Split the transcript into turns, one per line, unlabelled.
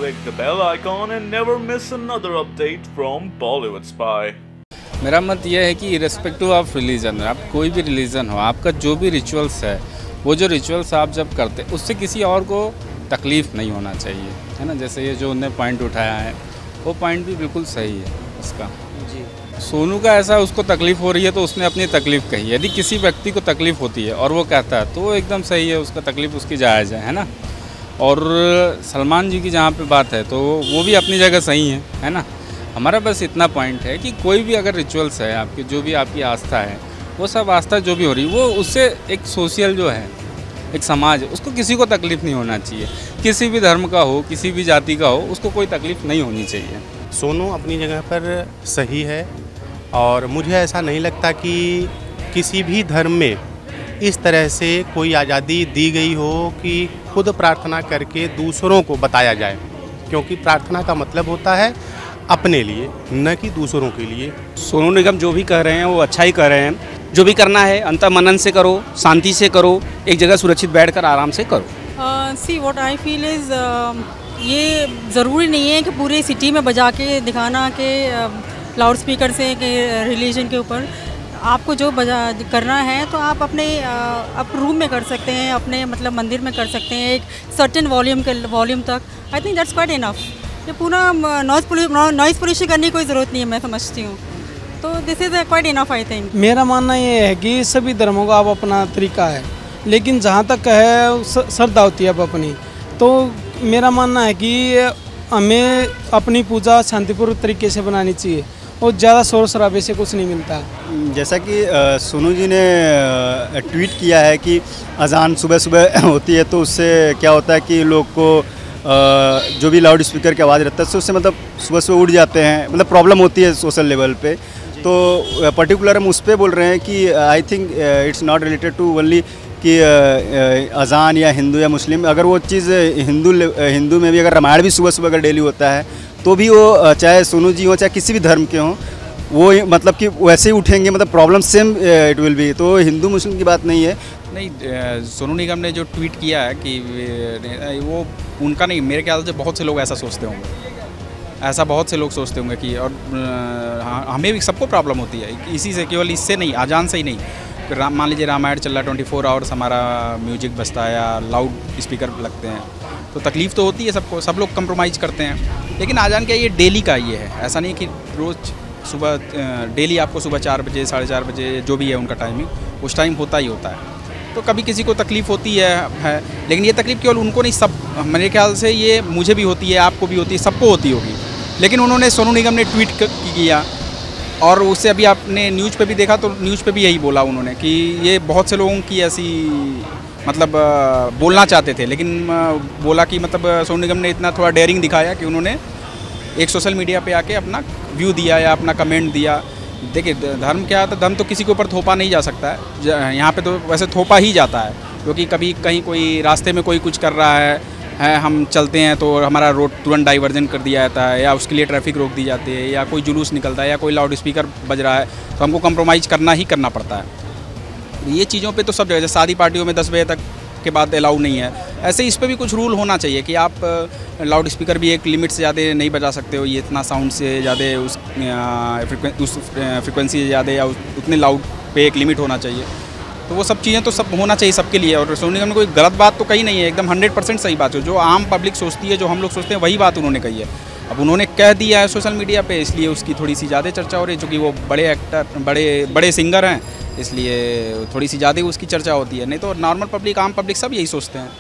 click the bell icon and never miss another update from Bollywood Spy.
मेरा मत यह है कि इरेस्पेक्टिव ऑफ रिलीजन, आप कोई भी रिलीजन हो, आपका जो भी रिचुअल्स है, वो जो रिचुअल्स आप जब करते उससे किसी और को तकलीफ़ नहीं होना चाहिए, है ना। जैसे ये जो उन्होंने पॉइंट उठाया है वो पॉइंट भी बिल्कुल सही है उसका जी। सोनू का ऐसा उसको तकलीफ़ हो रही है तो उसने अपनी तकलीफ़ कही है। यदि किसी व्यक्ति को तकलीफ़ होती है और वो कहता है तो वो एकदम सही है, उसका तकलीफ़ उसकी जायज़ है ना। और सलमान जी की जहाँ पे बात है तो वो भी अपनी जगह सही है ना। हमारा बस इतना पॉइंट है कि कोई भी अगर रिचुअल्स है आपके, जो भी आपकी आस्था है, वो सब आस्था जो भी हो रही है वो उससे एक सोशल जो है, एक समाज है, उसको किसी को तकलीफ़ नहीं होना चाहिए। किसी भी धर्म का हो, किसी भी जाति का हो, उसको कोई तकलीफ़ नहीं होनी चाहिए।
सोनू अपनी जगह पर सही है और मुझे ऐसा नहीं लगता कि किसी भी धर्म में इस तरह से कोई आज़ादी दी गई हो कि खुद प्रार्थना करके दूसरों को बताया जाए, क्योंकि प्रार्थना का मतलब होता है अपने लिए, न कि दूसरों के लिए।
सोनू निगम जो भी कह रहे हैं वो अच्छा ही कह रहे हैं। जो भी करना है अंतर्मनन से करो, शांति से करो, एक जगह सुरक्षित बैठकर आराम से करो।
See what I feel is ये ज़रूरी नहीं है कि पूरी सिटी में बजा के दिखाना कि लाउड स्पीकर से कि रिलीजन के ऊपर। आपको जो बजा करना है तो आप अपने रूम में कर सकते हैं, अपने मतलब मंदिर में कर सकते हैं, एक सर्टेन वॉल्यूम तक। I think that's quite enough. ये पूरा नॉइज़ पोल्यूशन करने की कोई ज़रूरत नहीं है, मैं समझती हूँ। तो this is quite enough I think.
मेरा मानना ये है कि सभी धर्मों का अब अपना तरीका है, लेकिन जहाँ तक है श्रद्धा होती है अब अपनी। तो मेरा मानना है कि हमें अपनी पूजा शांतिपूर्ण तरीके से बनानी चाहिए और ज़्यादा शोर शराबे से कुछ नहीं मिलता।
जैसा कि सोनू जी ने ट्वीट किया है कि अजान सुबह सुबह होती है तो उससे क्या होता है कि लोग को जो भी लाउड स्पीकर की आवाज़ रहता है उससे मतलब सुबह सुबह उठ जाते हैं, मतलब प्रॉब्लम होती है सोशल लेवल पे। तो पर्टिकुलर हम उस पर बोल रहे हैं कि I think it's not related to only कि अजान या हिंदू या मुस्लिम। अगर वो चीज़ हिंदू में भी अगर रामायण भी सुबह सुबह अगर डेली होता है तो भी वो चाहे सोनू जी हो चाहे किसी भी धर्म के हों, वो मतलब कि वैसे ही उठेंगे, मतलब problem same it will be. तो हिंदू मुस्लिम की बात नहीं है।
नहीं, सोनू निगम ने जो ट्वीट किया है कि वो उनका नहीं, मेरे ख्याल से बहुत से लोग ऐसा सोचते होंगे, ऐसा बहुत से लोग सोचते होंगे कि और हमें भी सबको प्रॉब्लम होती है इसी से, केवल इससे नहीं, अजान से ही नहीं। मान लीजिए रामायण चल रहा है 24 आवर्स, हमारा म्यूजिक बजता है या लाउड स्पीकर लगते हैं तो तकलीफ़ तो होती है सबको, सब लोग कंप्रोमाइज़ करते हैं। लेकिन अजान क्या, ये डेली का ये है, ऐसा नहीं कि रोज़ सुबह डेली आपको सुबह 4 बजे 4:30 बजे जो भी है उनका टाइमिंग, उस टाइम होता ही होता है। तो कभी किसी को तकलीफ़ होती है, लेकिन ये तकलीफ़ केवल उनको नहीं, सब मेरे ख्याल से ये मुझे भी होती है, आपको भी होती है, सबको होती होगी। लेकिन उन्होंने, सोनू निगम ने ट्वीट किया और उससे अभी आपने न्यूज़ पे भी देखा तो न्यूज़ पे भी यही बोला उन्होंने कि ये बहुत से लोगों की ऐसी मतलब बोलना चाहते थे, लेकिन बोला कि मतलब सोनू निगम ने इतना थोड़ा डेयरिंग दिखाया कि उन्होंने एक सोशल मीडिया पे आके अपना व्यू दिया या अपना कमेंट दिया। देखिए धर्म क्या है, धर्म तो किसी के ऊपर थोपा नहीं जा सकता है। यहाँ पे तो वैसे थोपा ही जाता है, क्योंकि कभी कहीं कोई रास्ते में कोई कुछ कर रहा है, हम चलते हैं तो हमारा रोड तुरंत डाइवर्जन कर दिया जाता है, या उसके लिए ट्रैफिक रोक दी जाती है, या कोई जुलूस निकलता है, या कोई लाउड स्पीकर बज रहा है तो हमको कंप्रोमाइज़ करना ही करना पड़ता है। ये चीज़ों पे तो सब जगह, शादी पार्टियों में 10 बजे तक के बाद अलाउ नहीं है, ऐसे इस पे भी कुछ रूल होना चाहिए कि आप लाउड स्पीकर भी एक लिमिट से ज़्यादा नहीं बजा सकते हो, ये इतना साउंड से ज़्यादा उस फ्रिक्वेंसी से ज़्यादा या उतने लाउड पे एक लिमिट होना चाहिए। तो वो सब चीज़ें तो सब होना चाहिए सबके लिए। और सोनू निगम ने कोई गलत बात तो कही नहीं है, एकदम 100% सही बात है। जो आम पब्लिक सोचती है, जो हम लोग सोचते हैं, वही बात उन्होंने कही है। अब उन्होंने कह दिया है सोशल मीडिया पे, इसलिए उसकी थोड़ी सी ज़्यादा चर्चा हो रही है, चूँकि वो बड़े एक्टर, बड़े सिंगर हैं, इसलिए थोड़ी सी ज़्यादा उसकी चर्चा होती है। नहीं तो नॉर्मल पब्लिक, आम पब्लिक सब यही सोचते हैं।